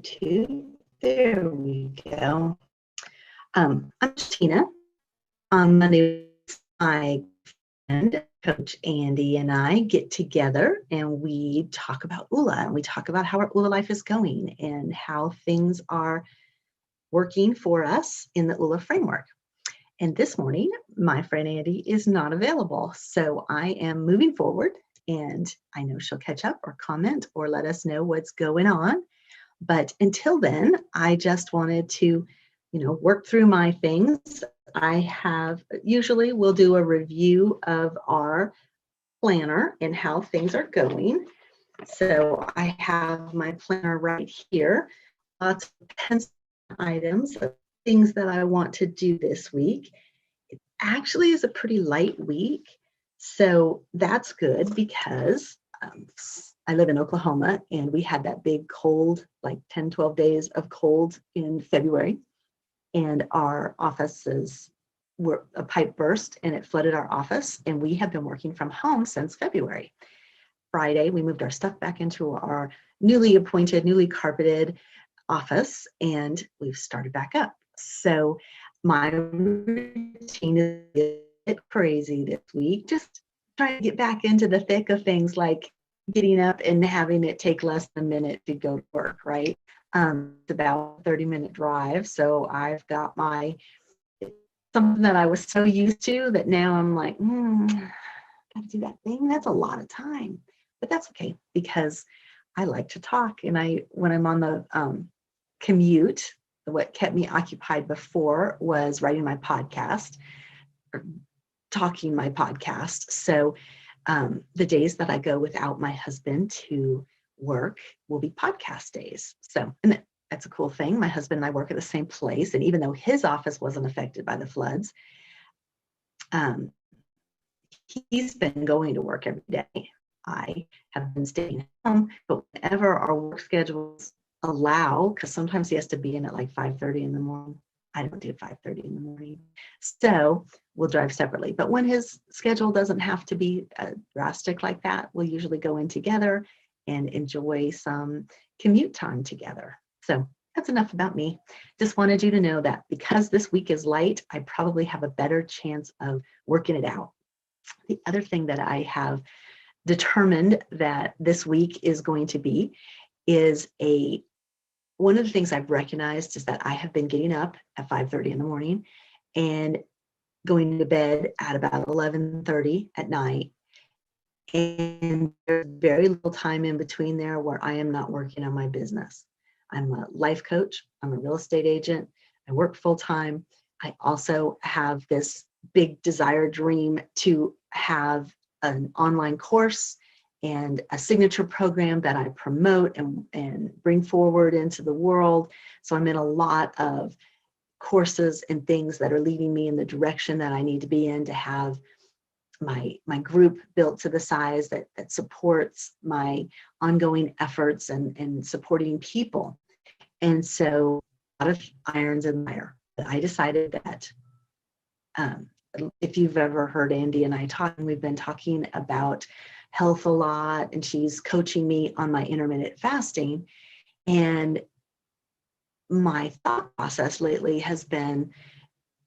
YouTube. There we go. I'm Tina. On Monday, my friend, Coach Andy, and I get together and we talk about Oola, and we talk about how our Oola life is going and how things are working for us in the Oola framework. And this morning, my friend Andy is not available. So I am moving forward, and I know she'll catch up or comment or let us know what's going on. But until then, I just wanted to, work through my things. Usually we'll do a review of our planner and how things are going. So I have my planner right here, lots of pencil items, of things that I want to do this week. It actually is a pretty light week. So that's good because I live in Oklahoma and we had that big cold, like 10, 12 days of cold in February. And our offices were a pipe burst and it flooded our office. And we have been working from home since February. Friday, we moved our stuff back into our newly carpeted office, and we've started back up. So my routine is a bit crazy this week, just trying to get back into the thick of things like getting up and having it take less than a minute to go to work, right? It's about a 30-minute drive. So I've got something that I was so used to that now I'm like, gotta do that thing. That's a lot of time, but that's okay because I like to talk. And when I'm on the commute, what kept me occupied before was writing my podcast or talking my podcast. So the days that I go without my husband to work will be podcast days. So, and that's a cool thing. My husband and I work at the same place. And even though his office wasn't affected by the floods, he's been going to work every day. I have been staying home, but whenever our work schedules allow, because sometimes he has to be in at like 5:30 in the morning. I don't do 5:30 in the morning. So we'll drive separately. But when his schedule doesn't have to be drastic like that, we'll usually go in together and enjoy some commute time together. So that's enough about me. Just wanted you to know that because this week is light, I probably have a better chance of working it out. The other thing that I have determined that this week is going to be is one of the things I've recognized is that I have been getting up at 5:30 in the morning and going to bed at about 11:30 at night. And there's very little time in between there where I am not working on my business. I'm a life coach. I'm a real estate agent. I work full time. I also have this big desire dream to have an online course and a signature program that I promote and bring forward into the world. So I'm in a lot of courses and things that are leading me in the direction that I need to be in to have my group built to the size that supports my ongoing efforts and supporting people. And so a lot of irons in the fire. I decided that if you've ever heard Andy and I talking, we've been talking about health a lot, and she's coaching me on my intermittent fasting. And my thought process lately has been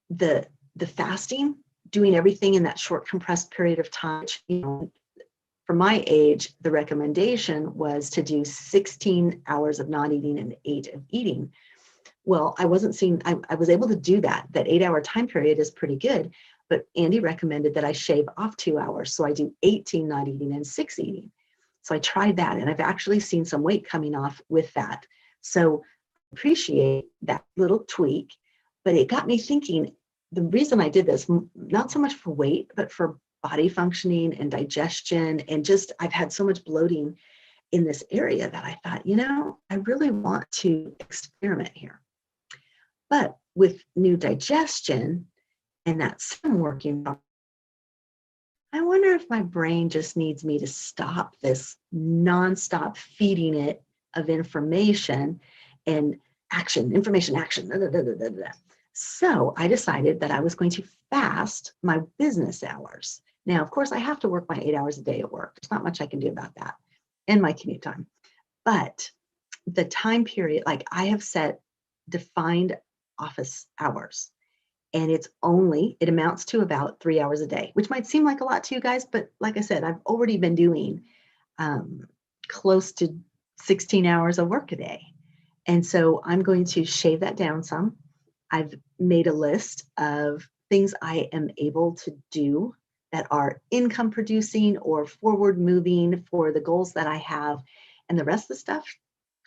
the fasting, doing everything in that short compressed period of time. For my age, the recommendation was to do 16 hours of not eating and 8 of eating. Well, I was able to do that. That 8-hour time period is pretty good. But Andy recommended that I shave off 2 hours. So I do 18 not eating and 6 eating. So I tried that, and I've actually seen some weight coming off with that. So I appreciate that little tweak, but it got me thinking, the reason I did this, not so much for weight, but for body functioning and digestion. And just, I've had so much bloating in this area that I thought, I really want to experiment here. But with new digestion, and that's working, I wonder if my brain just needs me to stop this nonstop feeding it of information and information, action. So I decided that I was going to fast my business hours. Now, of course, I have to work my 8 hours a day at work. There's not much I can do about that in my commute time. But the time period, like I have set defined office hours, and it amounts to about 3 hours a day, which might seem like a lot to you guys, but like I said, I've already been doing um, close to 16 hours of work a day. And so I'm going to shave that down some. I've made a list of things I am able to do that are income producing or forward moving for the goals that I have. And the rest of the stuff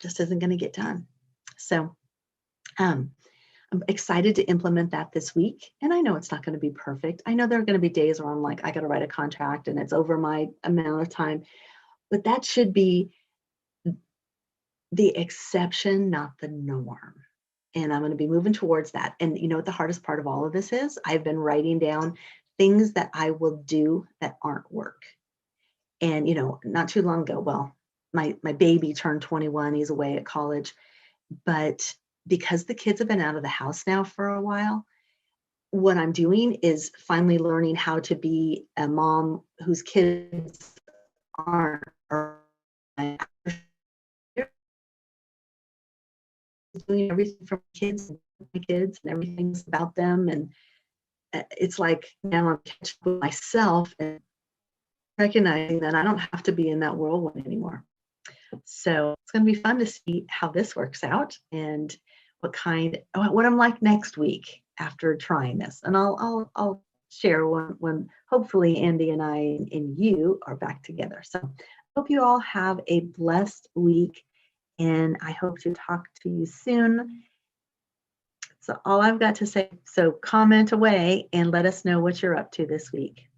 just isn't going to get done. So um, I'm excited to implement that this week. And I know it's not going to be perfect. I know there are going to be days where I'm like, I got to write a contract and it's over my amount of time. But that should be the exception, not the norm. And I'm going to be moving towards that. And you know what the hardest part of all of this is? I've been writing down things that I will do that aren't work. And you know, not too long ago, well, my baby turned 21, he's away at college, but because the kids have been out of the house now for a while, what I'm doing is finally learning how to be a mom whose kids aren't doing everything for my kids and everything's about them. And it's like now I'm catching up with myself and recognizing that I don't have to be in that whirlwind anymore. So it's going to be fun to see how this works out and what I'm like next week after trying this. And I'll share when hopefully Andy and I and you are back together. So I hope you all have a blessed week, and I hope to talk to you soon. So all I've got to say, so comment away and let us know what you're up to this week.